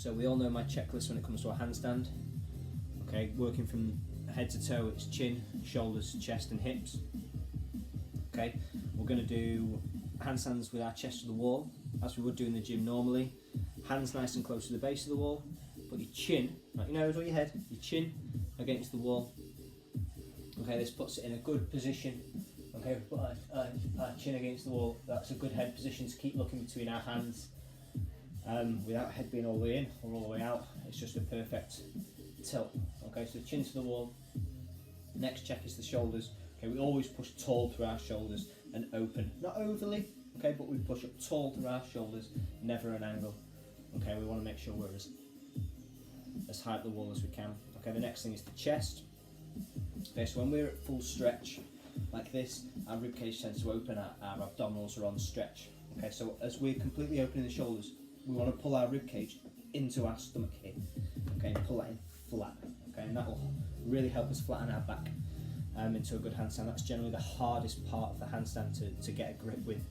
So we all know my checklist when it comes to a handstand. Okay, working from head to toe, it's chin, shoulders, chest and hips. Okay, we're going to do handstands with our chest to the wall, as we would do in the gym normally. Hands nice and close to the base of the wall, put your chin, not your nose or your head, your chin against the wall. Okay, this puts it in a good position. Okay, we put our chin against the wall, that's a good head position to keep looking between our hands. Without head being all the way in or all the way out, it's just a perfect tilt. Okay, so chin to the wall. Next check is the shoulders. Okay, we always push tall through our shoulders and open, not overly, okay, but we push up tall through our shoulders, never an angle. Okay, we want to make sure we're as high at the wall as we can. Okay, the next thing is the chest. Okay, so when we're at full stretch like this, our ribcage tends to open, our abdominals are on stretch. Okay, so as we're completely opening the shoulders, we want to pull our ribcage into our stomach here. Okay, and pull that in flat. Okay, and that will really help us flatten our back into a good handstand. That's generally the hardest part of the handstand to get a grip with,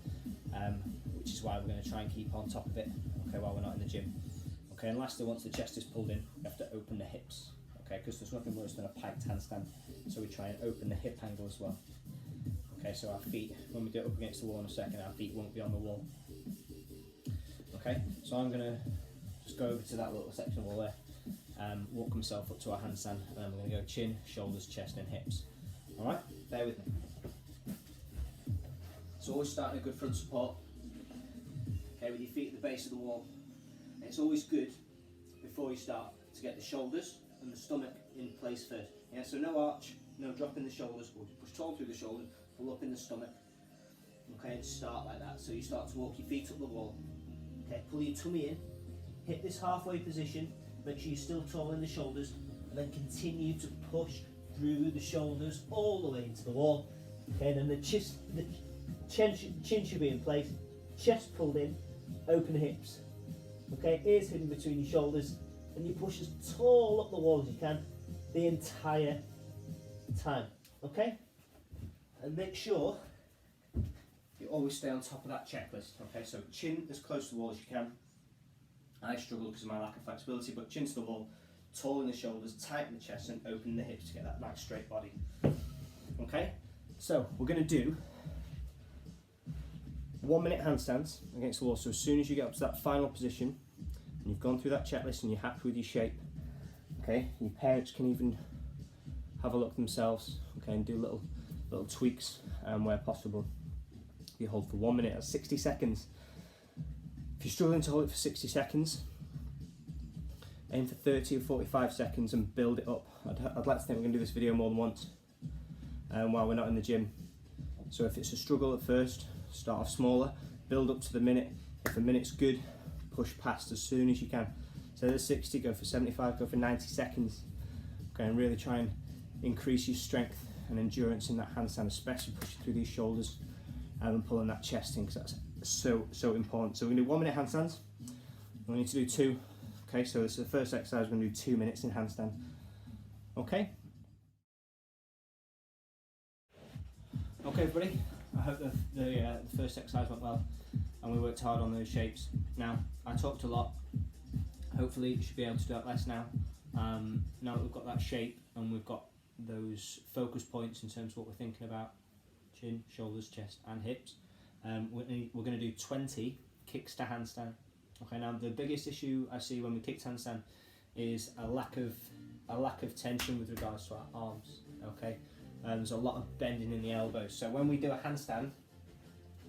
which is why we're going to try and keep on top of it, okay, while we're not in the gym. Okay, and lastly, once the chest is pulled in, we have to open the hips, okay, because there's nothing worse than a piked handstand, so we try and open the hip angle as well. Okay, so our feet, when we do it up against the wall in a second, our feet won't be on the wall. Okay, so I'm going to just go over to that little section of wall there, walk myself up to our handstand, and then we're going to go chin, shoulders, chest and hips. Alright, bear with me. So always starting a good front support, okay, with your feet at the base of the wall. And it's always good, before you start, to get the shoulders and the stomach in place first. Yeah, so no arch, no drop in the shoulders, we'll push tall through the shoulders, pull up in the stomach. Okay, and start like that. So you start to walk your feet up the wall. Okay, pull your tummy in, hit this halfway position, make sure you're still tall in the shoulders, and then continue to push through the shoulders all the way into the wall. Okay, then the chin should be in place, chest pulled in, open hips. Okay, ears hidden between your shoulders, and you push as tall up the wall as you can the entire time. Okay, and make sure you always stay on top of that checklist. Okay, so chin as close to the wall as you can. I struggle because of my lack of flexibility, but chin to the wall, tall in the shoulders, tighten the chest and open the hips to get that nice straight body. Okay, so we're going to do 1 minute handstands against the wall. So as soon as you get up to that final position and you've gone through that checklist and you're happy with your shape, okay, your parents can even have a look themselves, okay, and do little tweaks where possible. You hold for 1 minute, that's 60 seconds. If you're struggling to hold it for 60 seconds, aim for 30 or 45 seconds and build it up. I'd like to think we're going to do this video more than once while we're not in the gym. So if it's a struggle at first, start off smaller, build up to the minute. If a minute's good, push past as soon as you can. So there's 60, go for 75, go for 90 seconds. Okay, and really try and increase your strength and endurance in that handstand, especially pushing through these shoulders and pulling that chest in, because that's so important. So we're going to do 1 minute handstands. We need to do 2. Okay, so this is the first exercise. We're going to do 2 minutes in handstand. Okay. Okay, everybody. I hope the first exercise went well, and we worked hard on those shapes. Now, I talked a lot. Hopefully, you should be able to do that less now. Now that we've got that shape and we've got those focus points in terms of what we're thinking about, chin, shoulders, chest and hips, we're going to do 20 kicks to handstand. Okay, now the biggest issue I see when we kick to handstand is a lack of tension with regards to our arms. Okay, there's a lot of bending in the elbows. So when we do a handstand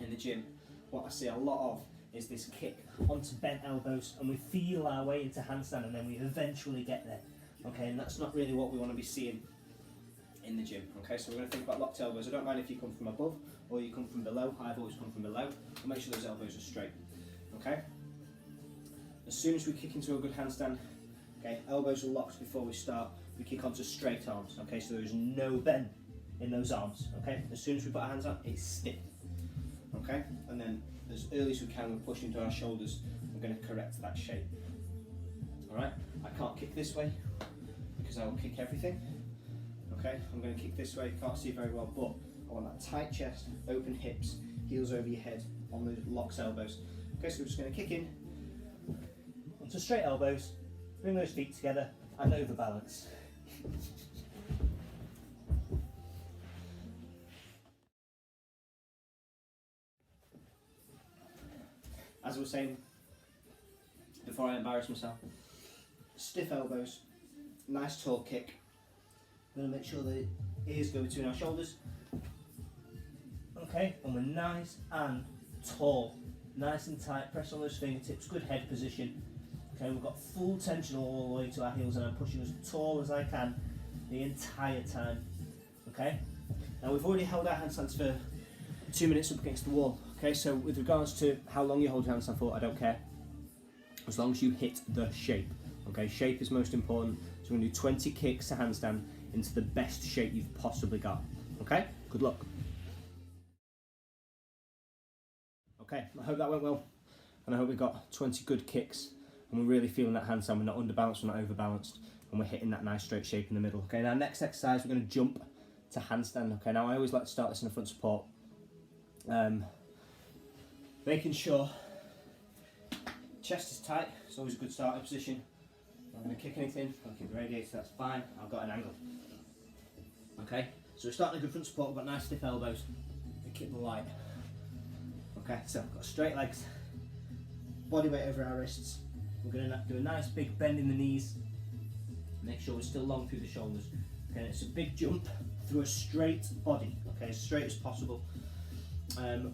in the gym, what I see a lot of is this kick onto bent elbows, and we feel our way into handstand, and then we eventually get there. Okay, and that's not really what we want to be seeing in the gym. Okay, so we're going to think about locked elbows. I don't mind if you come from above or you come from below. I've always come from below. But make sure those elbows are straight. Okay. As soon as we kick into a good handstand, okay, elbows are locked before we start. We kick onto straight arms. Okay, so there is no bend in those arms. Okay, as soon as we put our hands up, it's stiff. Okay, and then as early as we can, we're pushing to our shoulders. We're going to correct that shape. All right. I can't kick this way because I will kick everything. Okay, I'm going to kick this way, you can't see very well, but I want that tight chest, open hips, heels over your head on the locks elbows. Okay, so we're just going to kick in So straight elbows, bring those feet together and overbalance. As I was saying before I embarrass myself, stiff elbows, nice tall kick. I'm going to make sure the ears go between our shoulders. Okay, and we're nice and tall. Nice and tight, press on those fingertips, good head position. Okay, we've got full tension all the way to our heels and I'm pushing as tall as I can the entire time. Okay, now we've already held our handstands for 2 minutes up against the wall. Okay, so with regards to how long you hold your handstand for, I don't care. As long as you hit the shape. Okay, shape is most important. So we're going to do 20 kicks to handstand into the best shape you've possibly got. Okay, good luck. Okay, I hope that went well. And I hope we got 20 good kicks. And we're really feeling that handstand. We're not underbalanced, we're not overbalanced. And we're hitting that nice straight shape in the middle. Okay, now next exercise, we're going to jump to handstand. Okay, now I always like to start this in a front support. Making sure chest is tight, it's always a good starting position. I'm not going to kick anything, I'll keep the radiator, that's fine, I've got an angle. Okay, so we're starting a good front support, we've got nice stiff elbows, we keep the light. Okay, so we've got straight legs, body weight over our wrists, we're going to do a nice big bend in the knees, make sure we're still long through the shoulders. Okay, it's a big jump through a straight body, okay, as straight as possible.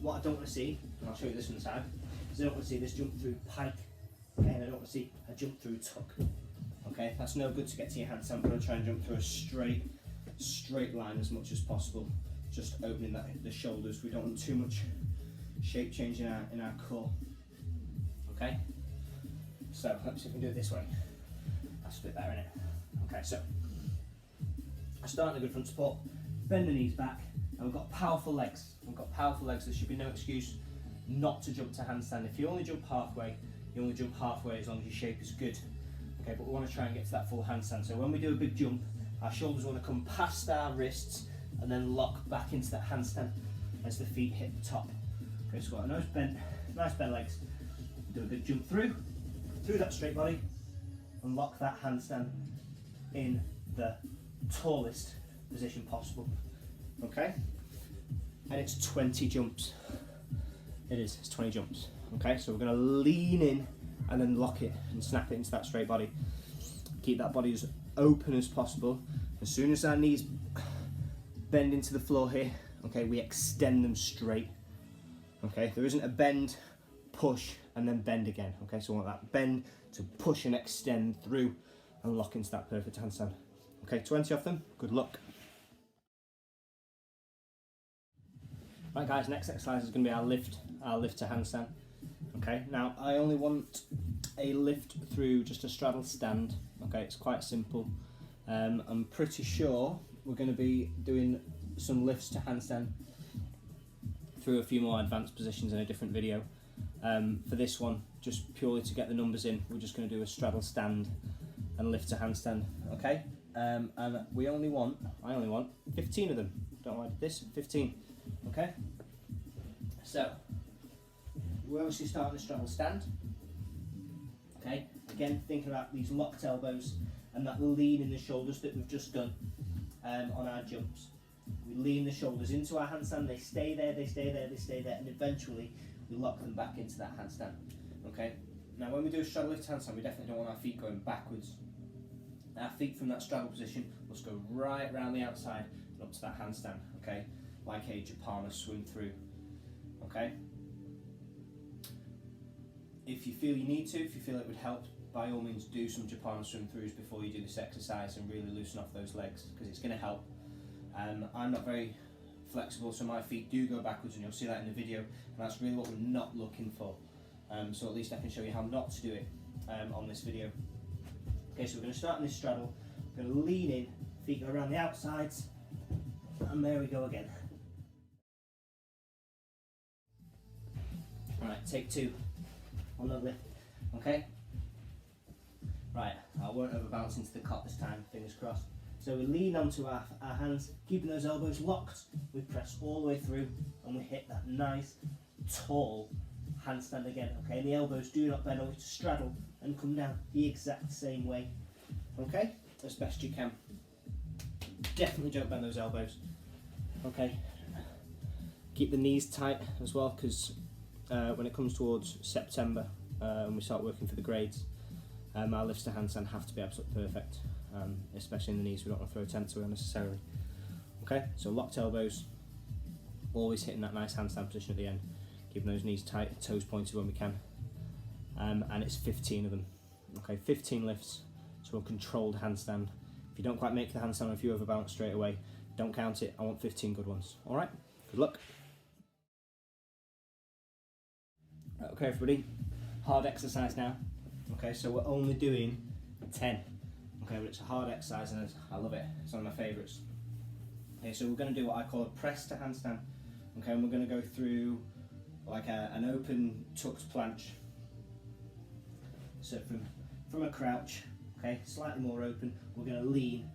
What I don't want to see, and I'll show you this from the side, is I don't want to see this jump through pike, okay, and I don't want to see a jump through tuck. Okay, that's no good to get to your handstand. I'm going to try and jump through a straight line as much as possible, just opening the shoulders. We don't want too much shape change in our core. Okay, so let's see if we can do it this way. That's a bit better, isn't it? Okay, so I start in a good front support, bend the knees back, and we've got powerful legs. We've got powerful legs. There should be no excuse not to jump to handstand. If you only jump halfway, you only jump halfway as long as your shape is good. Okay, but we want to try and get to that full handstand. So when we do a big jump, our shoulders want to come past our wrists and then lock back into that handstand as the feet hit the top. Okay, so we've got a nice bent legs. Do a big jump through that straight body and lock that handstand in the tallest position possible. Okay, and it's 20 jumps. It's 20 jumps. Okay, so we're going to lean in and then lock it and snap it into that straight body. Keep that body as open as possible. As soon as our knees bend into the floor here, okay, we extend them straight. Okay, there isn't a bend, push, and then bend again. Okay, so we want that bend to push and extend through and lock into that perfect handstand. Okay, 20 of them. Good luck. Right guys, next exercise is going to be our lift to handstand. Okay, now I only want a lift through just a straddle stand. Okay, it's quite simple. I'm pretty sure we're going to be doing some lifts to handstand through a few more advanced positions in a different video. For this one, just purely to get the numbers in, we're just going to do a straddle stand and lift to handstand. Okay, and I only want 15 of them. Don't know why I did this. 15. Okay, so we obviously start in the straddle stand. Okay, again thinking about these locked elbows and that lean in the shoulders that we've just done on our jumps. We lean the shoulders into our handstand, they stay there, and eventually we lock them back into that handstand. Okay, now when we do a straddle lift handstand, we definitely don't want our feet going backwards. Our feet from that straddle position must go right round the outside and up to that handstand. Okay, like a Japana swim through. Okay, if you feel you need to, if you feel it would help, by all means do some Japana swim throughs before you do this exercise and really loosen off those legs, because it's going to help. I'm not very flexible, so my feet do go backwards, and you'll see that in the video, and that's really what we're not looking for. So at least I can show you how not to do it on this video. Okay, so we're going to start in this straddle, we're going to lean in, feet go around the outsides, and there we go again. Alright, take two on the lift. Okay? Right, I won't overbalance into the cot this time, fingers crossed. So we lean onto our hands, keeping those elbows locked. We press all the way through and we hit that nice, tall handstand again. Okay, and the elbows do not bend, always straddle and come down the exact same way. Okay, as best you can. Definitely don't bend those elbows. Okay, keep the knees tight as well, because when it comes towards September and we start working for the grades, our lifts to handstand have to be absolutely perfect, especially in the knees. We don't want to throw tents away unnecessarily. Okay, so locked elbows, always hitting that nice handstand position at the end, keeping those knees tight, toes pointed when we can, and it's 15 of them. Okay, 15 lifts to a controlled handstand. If you don't quite make the handstand, or if you overbalance straight away, don't count it. I want 15 good ones. All right, good luck. Okay, everybody, hard exercise now. Okay, so we're only doing 10. Okay, but it's a hard exercise and I love it. It's one of my favourites. Okay, so we're going to do what I call a press to handstand. Okay, and we're going to go through like an open tucked planche. So from a crouch, okay, slightly more open, we're going to lean,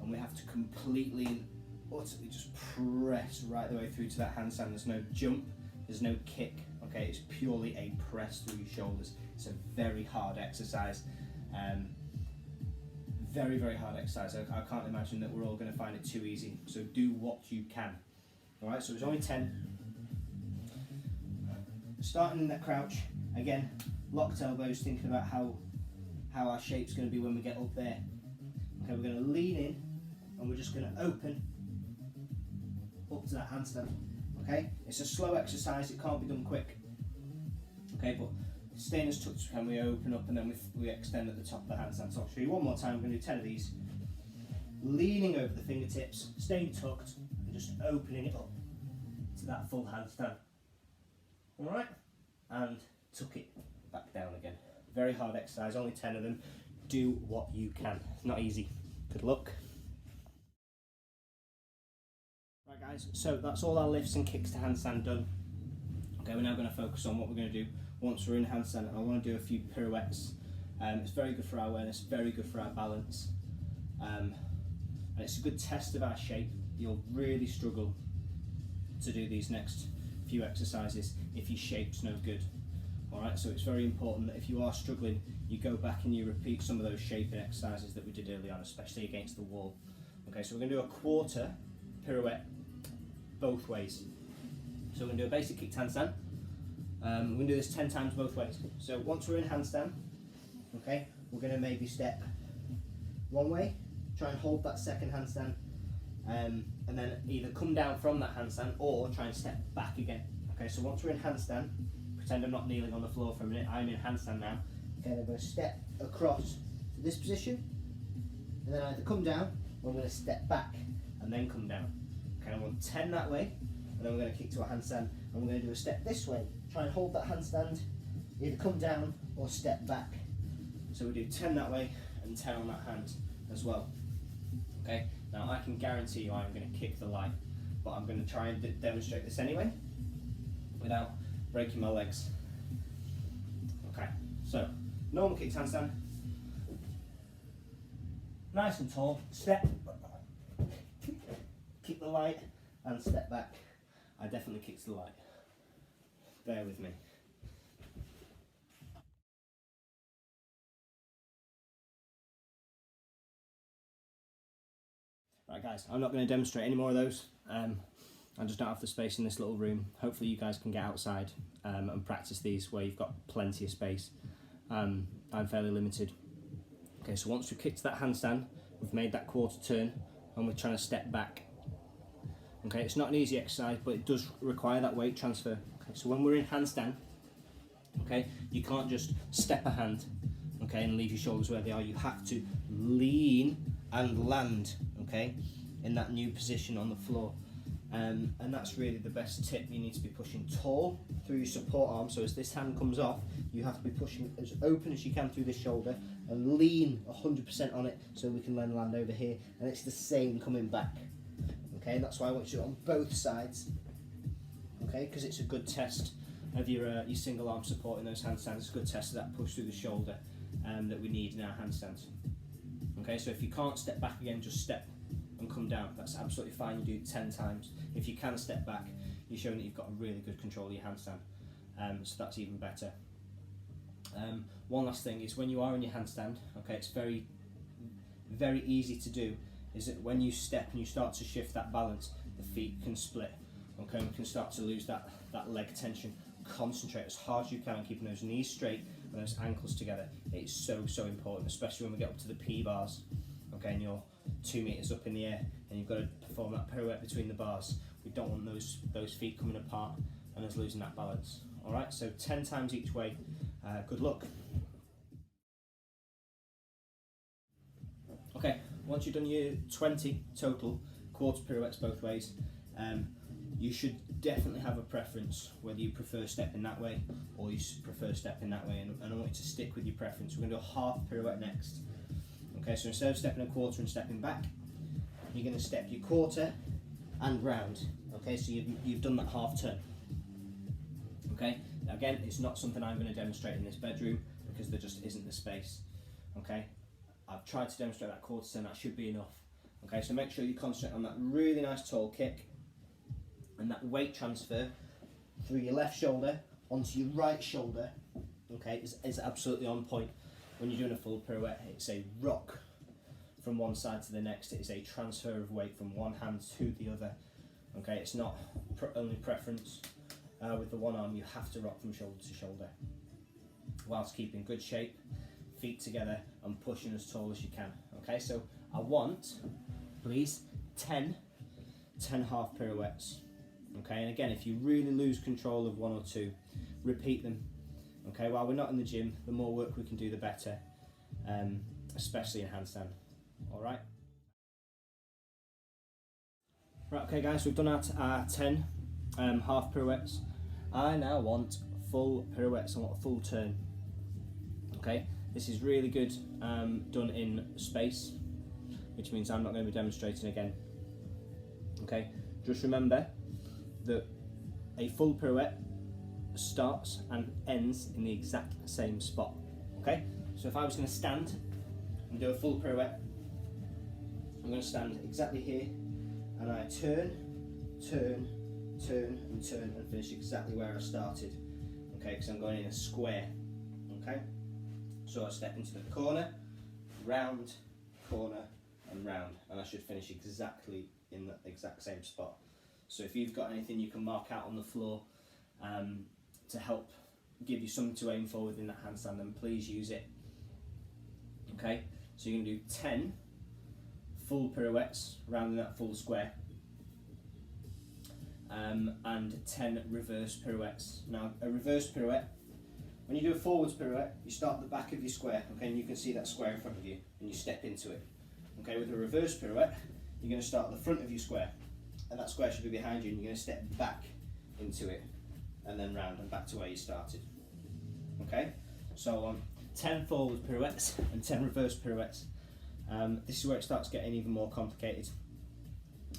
and we have to completely and utterly just press right the way through to that handstand. There's no jump, there's no kick. Okay, it's purely a press through your shoulders. It's a very hard exercise. Very, very hard exercise. I can't imagine that we're all going to find it too easy. So do what you can. All right, so there's only 10. Starting in that crouch, again, locked elbows, thinking about how our shape's going to be when we get up there. Okay, we're going to lean in, and we're just going to open up to that handstand. Okay, it's a slow exercise, it can't be done quick. Okay, but staying as tucked as we can, we open up and then we extend at the top of the handstand. So I'll show you one more time. We're going to do 10 of these. Leaning over the fingertips, staying tucked, and just opening it up to that full handstand. Alright, and tuck it back down again. Very hard exercise, only 10 of them. Do what you can. It's not easy. Good luck. Right guys, so that's all our lifts and kicks to handstand done. Okay, we're now going to focus on what we're going to do once we're in handstand. I want to do a few pirouettes. It's very good for our awareness, very good for our balance, and it's a good test of our shape. You'll really struggle to do these next few exercises if your shape's no good. Alright, so it's very important that if you are struggling, you go back and you repeat some of those shaping exercises that we did early on, especially against the wall. Okay, so we're going to do a quarter pirouette both ways. So we're going to do a basic kicked handstand. We're going to do this 10 times both ways. So once we're in handstand, okay, we're going to maybe step one way, try and hold that second handstand, and then either come down from that handstand or try and step back again. Okay, so once we're in handstand, pretend I'm not kneeling on the floor for a minute, I'm in handstand now. Okay, I'm going to step across to this position, and then either come down or I'm going to step back and then come down. Okay, I want 10 that way, and then we're going to kick to a handstand, and we're going to do a step this way. Try and hold that handstand, either come down or step back. So we do 10 that way and 10 on that hand as well. Okay, now I can guarantee you I'm going to kick the light, but I'm going to try and demonstrate this anyway without breaking my legs. Okay, so normal kicked handstand, nice and tall, step, kick the light and step back. I definitely kicked the light. Bear with me. Right guys, I'm not going to demonstrate any more of those. I just don't have the space in this little room. Hopefully you guys can get outside and practice these where you've got plenty of space. I'm fairly limited. Okay, so once we've kicked that handstand, we've made that quarter turn and we're trying to step back. Okay, it's not an easy exercise, but it does require that weight transfer. Okay, so when we're in handstand, okay, you can't just step a hand, okay, and leave your shoulders where they are. You have to lean and land, okay, in that new position on the floor. And that's really the best tip. You need to be pushing tall through your support arm, so as this hand comes off, you have to be pushing as open as you can through this shoulder and lean 100% on it so we can then land over here, and it's the same coming back. Okay, that's why I want you to do it on both sides, okay, because it's a good test of your single arm support in those handstands. It's a good test of that push through the shoulder that we need in our handstands. Okay, so if you can't step back again, just step and come down. That's absolutely fine. You do it 10 times. If you can step back, you're showing that you've got a really good control of your handstand. so that's even better. One last thing is when you are in your handstand, okay, it's very easy to do, is that when you step and you start to shift that balance, the feet can split, okay, and we can start to lose that leg tension. Concentrate as hard as you can on keeping those knees straight and those ankles together. It's so important, especially when we get up to the P bars, okay, and you're 2 meters up in the air and you've got to perform that pirouette between the bars. We don't want those feet coming apart and us losing that balance. Alright, so 10 times each way. Good luck. Okay, once you've done your 20 total quarter pirouettes both ways, you should definitely have a preference whether you prefer stepping that way or you prefer stepping that way, and I want you to stick with your preference. We're going to do a half pirouette next. Okay, so instead of stepping a quarter and stepping back, you're going to step your quarter and round. Okay, so you've done that half turn. Okay, now again, it's not something I'm going to demonstrate in this bedroom because there just isn't the space. Okay, I've tried to demonstrate that quarter turn, that should be enough. Okay, so make sure you concentrate on that really nice tall kick and that weight transfer through your left shoulder onto your right shoulder. Okay, is absolutely on point. When you're doing a full pirouette, it's a rock from one side to the next. It is a transfer of weight from one hand to the other. Okay, it's not only preference. With the one arm, you have to rock from shoulder to shoulder whilst keeping good shape, feet together and pushing as tall as you can. Okay, so I want, please, 10 half pirouettes. Okay, and again, if you really lose control of one or two, repeat them. Okay, while we're not in the gym, the more work we can do, the better, especially in handstand. All right. Right, okay guys, we've done our 10 half pirouettes. I now want full pirouettes. I want a full turn. Okay, this is really good done in space, which means I'm not going to be demonstrating again. Okay, just remember that a full pirouette starts and ends in the exact same spot. Okay, so if I was going to stand and do a full pirouette, I'm going to stand exactly here and I turn and finish exactly where I started. Okay, because I'm going in a square. Okay, so I step into the corner, round, corner and round, and I should finish exactly in the exact same spot. So if you've got anything you can mark out on the floor to help give you something to aim for within that handstand, then please use it. Okay, so you're going to do 10 full pirouettes rounding that full square, and 10 reverse pirouettes. Now a reverse pirouette, when you do a forwards pirouette, you start at the back of your square, okay, and you can see that square in front of you and you step into it. Okay, with a reverse pirouette, you're going to start at the front of your square and that square should be behind you, and you're going to step back into it and then round and back to where you started. Okay, so 10 forward pirouettes and 10 reverse pirouettes. This is where it starts getting even more complicated.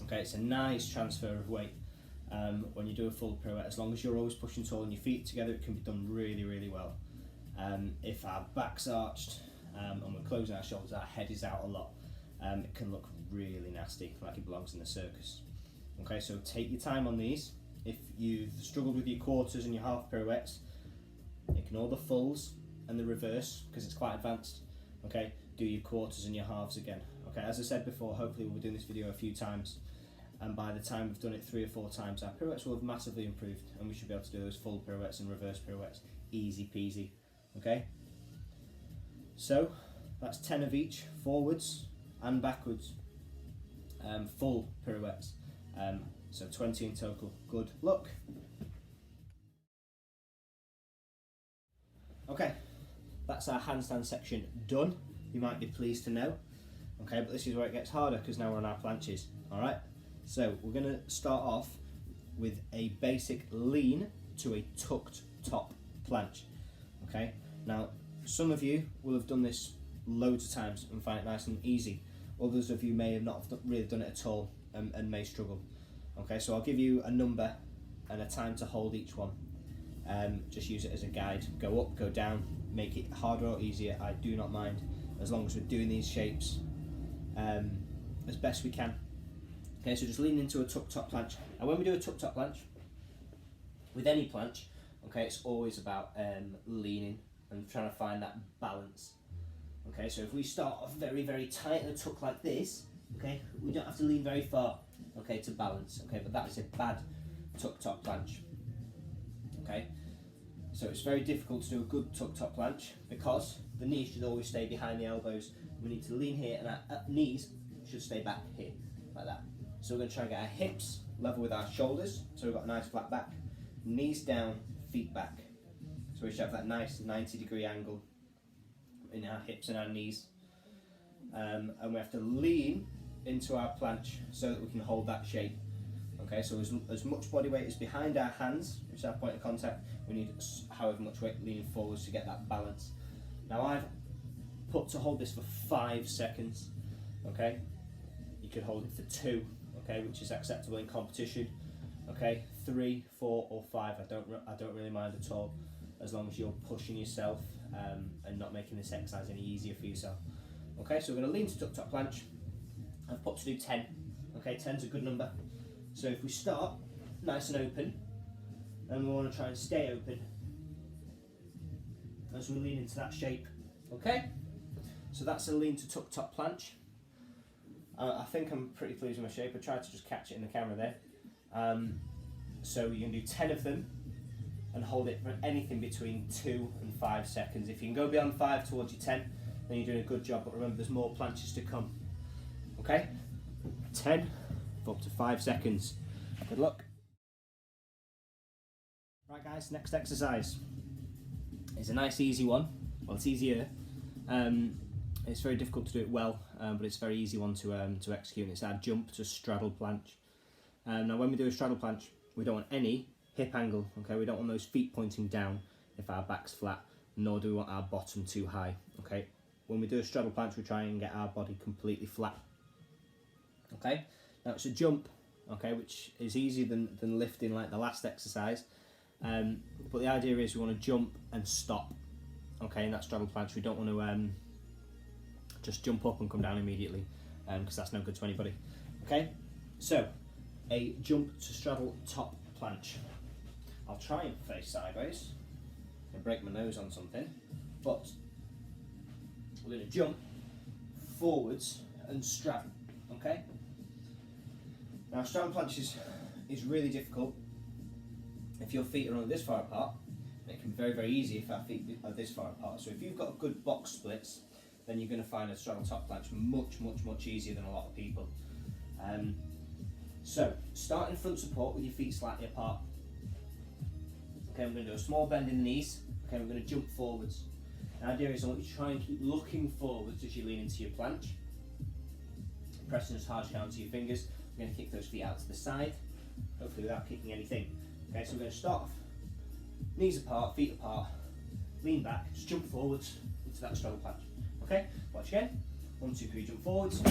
Okay, it's a nice transfer of weight when you do a full pirouette. As long as you're always pushing tall and your feet together, it can be done really well. If our back's arched and we're closing our shoulders, our head is out a lot, it can look really nasty, like it belongs in the circus. Okay, so take your time on these. If you've struggled with your quarters and your half pirouettes, ignore the fulls and the reverse because it's quite advanced. Okay, do your quarters and your halves again. Okay, as I said before, hopefully we'll be doing this video a few times, and by the time we've done it 3 or 4 times, our pirouettes will have massively improved and we should be able to do those full pirouettes and reverse pirouettes easy peasy. Okay, so that's 10 of each, forwards and backwards, full pirouettes, so 20 in total. Good luck. Okay, that's our handstand section done, you might be pleased to know. Okay, but this is where it gets harder because now we're on our planches. Alright, so we're going to start off with a basic lean to a tucked top planche. Okay, now some of you will have done this loads of times and find it nice and easy. Others of you may have not really done it at all and may struggle. Okay, so I'll give you a number and a time to hold each one. Just use it as a guide. Go up, go down, make it harder or easier, I do not mind, as long as we're doing these shapes as best we can. Okay, so just lean into a tuck top planche. And when we do a tuck top planche, with any planche, Okay, it's always about leaning and trying to find that balance. Okay, so if we start off very, very tight and tuck like this, okay, we don't have to lean very far, okay, to balance. Okay, but that is a bad tuck top planche. Okay, so it's very difficult to do a good tuck top planche because the knees should always stay behind the elbows. We need to lean here, and our knees should stay back here, like that. So we're going to try and get our hips level with our shoulders, so we've got a nice flat back, knees down, feet back. So we should have that nice 90-degree angle in our hips and our knees. And we have to lean into our planche so that we can hold that shape. Okay, so as much body weight is behind our hands, which is our point of contact, we need however much weight leaning forwards to get that balance. Now I've put to hold this for 5 seconds, okay? You could hold it for 2, okay, which is acceptable in competition. Okay, 3, 4 or 5, I don't really mind at all, as long as you're pushing yourself and not making this exercise any easier for yourself. Okay, so we're going to lean to tuck top planche. I've put to do 10. Okay, 10's a good number. So if we start nice and open, and we want to try and stay open as we lean into that shape. Okay, so that's a lean to tuck top planche. I think I'm pretty pleased with my shape. I tried to just catch it in the camera there. So you can do 10 of them and hold it for anything between 2 and 5 seconds. If you can go beyond 5 towards your 10, then you're doing a good job, but remember there's more planches to come. Okay, 10 for up to 5 seconds. Good luck. Right guys, next exercise is a nice easy one. Well, it's easier. It's very difficult to do it well, but it's a very easy one to execute, and it's our jump to straddle planche. Now when we do a straddle planche, we don't want any hip angle, okay? We don't want those feet pointing down if our back's flat, nor do we want our bottom too high, okay? When we do a straddle planche, we try and get our body completely flat, okay? Now it's a jump, okay, which is easier than lifting like the last exercise, but the idea is we want to jump and stop, okay, in that straddle planche. We don't want to just jump up and come down immediately, because that's no good to anybody, okay? So, a jump to straddle top planche. I'll try and face sideways and break my nose on something, but we're going to jump forwards and straddle, okay? Now straddle planche is really difficult if your feet are only this far apart. It can be very, very easy if our feet are this far apart. So if you've got good box splits, then you're going to find a straddle top planche much easier than a lot of people. So start in front support with your feet slightly apart. Okay, we're going to do a small bend in the knees. Okay, we're going to jump forwards. The idea is I want you to try and keep looking forwards as you lean into your planche. Pressing as hard as you can onto your fingers. We're going to kick those feet out to the side, hopefully without kicking anything. Okay, so we're going to start off, knees apart, feet apart, lean back, just jump forwards into that straddle planche. Okay, watch again. 1, 2, 3, jump forwards.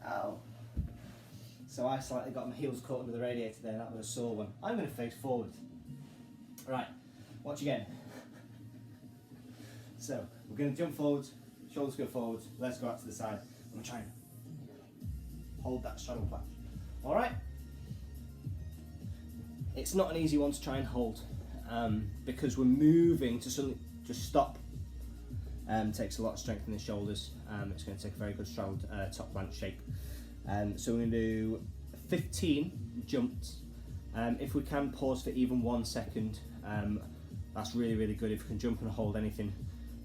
Ow. So I slightly got my heels caught under the radiator there, that was a sore one. I'm going to face forward. Right, watch again. So, we're going to jump forwards, shoulders go forwards, legs go out to the side. I'm going to try and hold that straddle planche. Alright? It's not an easy one to try and hold, because we're moving to suddenly just stop. Takes a lot of strength in the shoulders. It's going to take a very good straddled top planche shape. So we're going to do 15 jumps. If we can pause for even 1 second, that's really, really good. If we can jump and hold anything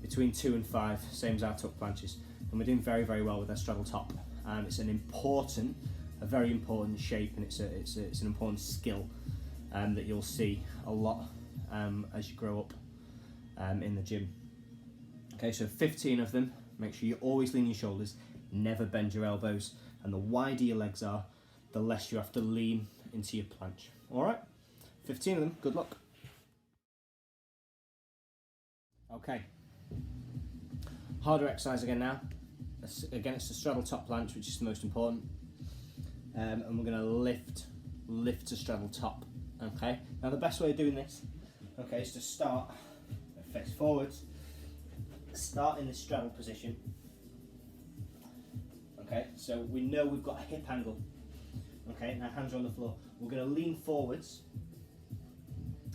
between 2 and 5, same as our tuck planches. And we're doing very, very well with our straddle top. It's a very important shape, and it's an important skill that you'll see a lot as you grow up in the gym. Okay, so 15 of them. Make sure you always lean your shoulders, never bend your elbows, and the wider your legs are, the less you have to lean into your planche. Alright, 15 of them, good luck. Okay, harder exercise again now. Again, it's the straddle top planche, which is the most important. And we're going to lift to straddle top. Okay, now the best way of doing this, okay, is to start face forwards, start in the straddle position. Okay, So we know we've got a hip angle. Okay, now hands are on the floor. We're going to lean forwards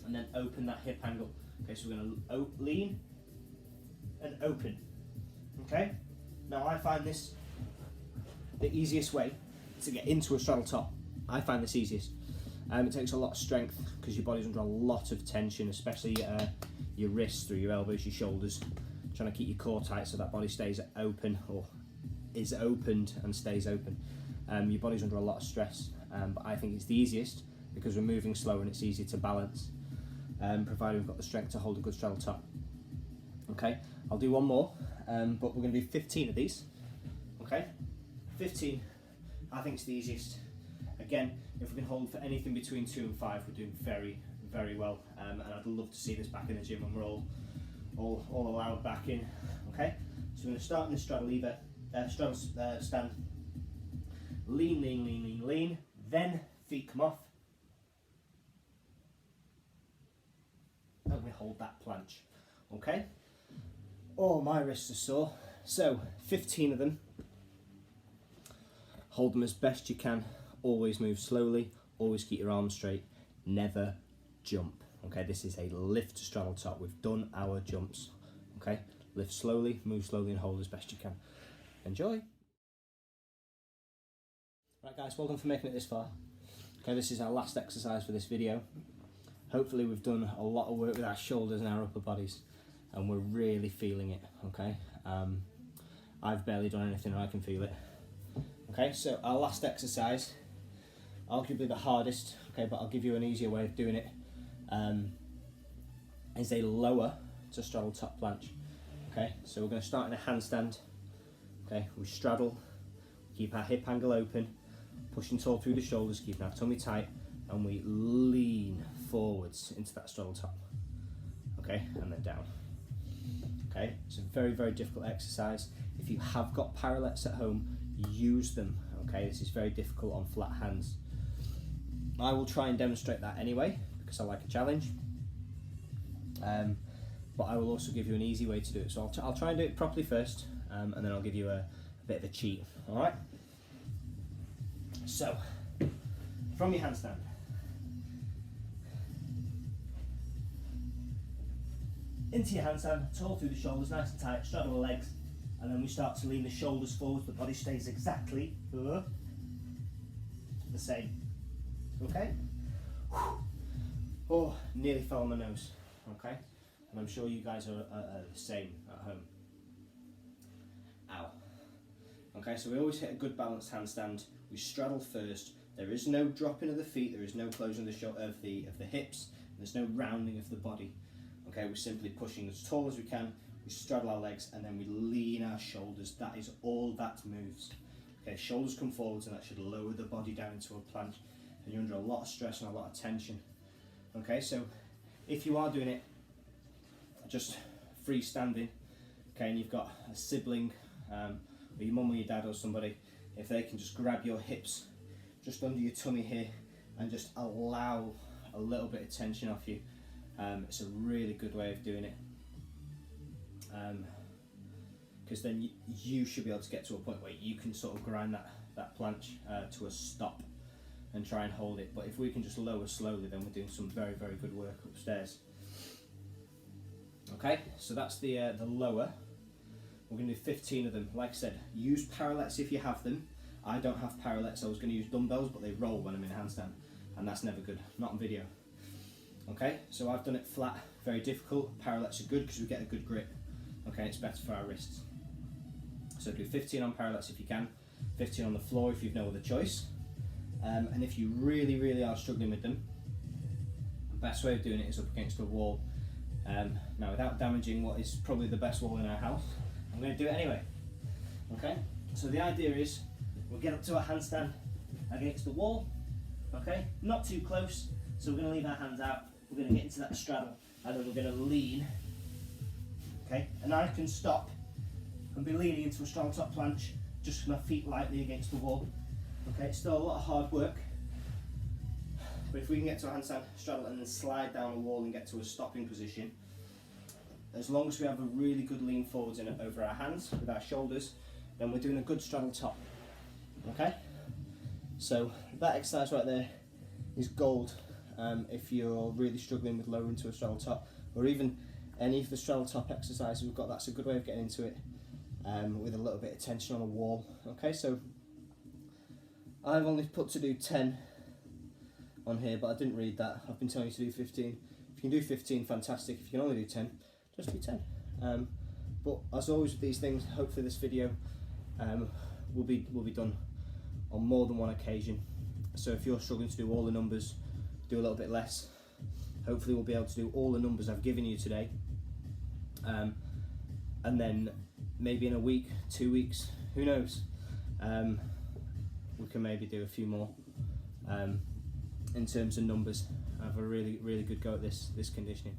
and then open that hip angle. Okay, so we're going to lean and open. Okay, now I find this the easiest way to get into a straddle top. I find this easiest. It takes a lot of strength because your body's under a lot of tension, especially your wrists, through your elbows, your shoulders, trying to keep your core tight so that body stays open, or is opened and stays open. Your body's under a lot of stress, but I think it's the easiest because we're moving slower and it's easier to balance, provided we've got the strength to hold a good straddle top. Okay, I'll do one more, but we're going to do 15 of these. Okay, 15 I think it's the easiest. Again, if we can hold for anything between 2 and 5, we're doing very, very well. And I'd love to see this back in the gym when we're all allowed back in. Okay, so we're going to start in the straddle stand. Lean, lean, lean, lean, lean. Then feet come off. And we hold that planche. Okay. Oh, my wrists are sore. So 15 of them. Hold them as best you can. Always move slowly, always keep your arms straight, never jump. Okay, this is a lift to straddle top. We've done our jumps. Okay, lift slowly, move slowly, and hold as best you can. Enjoy. Right guys, well done for making it this far. Okay, this is our last exercise for this video. Hopefully we've done a lot of work with our shoulders and our upper bodies, and we're really feeling it. Okay, I've barely done anything and I can feel it. Okay, so our last exercise, arguably the hardest, okay, but I'll give you an easier way of doing it, is a lower to straddle top planche. Okay, so we're going to start in a handstand. Okay, we straddle, keep our hip angle open, pushing tall through the shoulders, keeping our tummy tight, and we lean forwards into that straddle top. Okay, and then down. Okay, it's a very, very difficult exercise. If you have got parallettes at home, use them. Okay, this is very difficult on flat hands. I will try and demonstrate that anyway because I like a challenge, but I will also give you an easy way to do it. So I'll try and do it properly first, and then I'll give you a bit of a cheat. Alright, so from your handstand, into your handstand, tall through the shoulders, nice and tight, straddle the legs, and then we start to lean the shoulders forward. The body stays exactly the same. Okay? Oh, nearly fell on my nose. Okay? And I'm sure you guys are the same at home. Ow. Okay, so we always hit a good balanced handstand. We straddle first. There is no dropping of the feet. There is no closing of the hips. There's no rounding of the body. Okay, we're simply pushing as tall as we can. We straddle our legs and then we lean our shoulders. That is all that moves. Okay, shoulders come forwards and that should lower the body down into a planche. And you're under a lot of stress and a lot of tension. Okay, so if you are doing it just freestanding, okay, and you've got a sibling, or your mum or your dad or somebody, if they can just grab your hips just under your tummy here and just allow a little bit of tension off you, it's a really good way of doing it. Because then you should be able to get to a point where you can sort of grind that planche to a stop and try and hold it. But if we can just lower slowly, then we're doing some very, very good work upstairs. Okay, so that's the lower. We're going to do 15 of them. Like I said, use parallettes if you have them. I don't have parallettes. I was going to use dumbbells, but they roll when I'm in a handstand, and that's never good, not on video. Okay, so I've done it flat, very difficult. Parallettes are good because we get a good grip. Okay, it's better for our wrists. So do 15 on parallettes if you can, 15 on the floor if you've no other choice. And if you really, really are struggling with them, the best way of doing it is up against a wall. Now, without damaging what is probably the best wall in our house, I'm going to do it anyway. Okay, so the idea is we'll get up to a handstand against the wall. Okay, not too close, so we're going to leave our hands out. We're going to get into that straddle and then we're going to lean. Okay, and I can stop and be leaning into a straddle top planche just with my feet lightly against the wall. Okay, it's still a lot of hard work, but if we can get to a handstand, straddle and then slide down a wall and get to a stopping position, as long as we have a really good lean forwards in it over our hands with our shoulders, then we're doing a good straddle top. Okay, so that exercise right there is gold if you're really struggling with lowering to a straddle top, or even any of the straddle top exercises we've got. That's a good way of getting into it with a little bit of tension on a wall. Okay, so I've only put to do 10 on here, but I didn't read that. I've been telling you to do 15. If you can do 15, fantastic. If you can only do 10, just do 10. But as always with these things, hopefully this video will be done on more than one occasion. So if you're struggling to do all the numbers, do a little bit less. Hopefully we'll be able to do all the numbers I've given you today. And then maybe in a week, 2 weeks, who knows, we can maybe do a few more in terms of numbers. Have a really good go at this conditioning.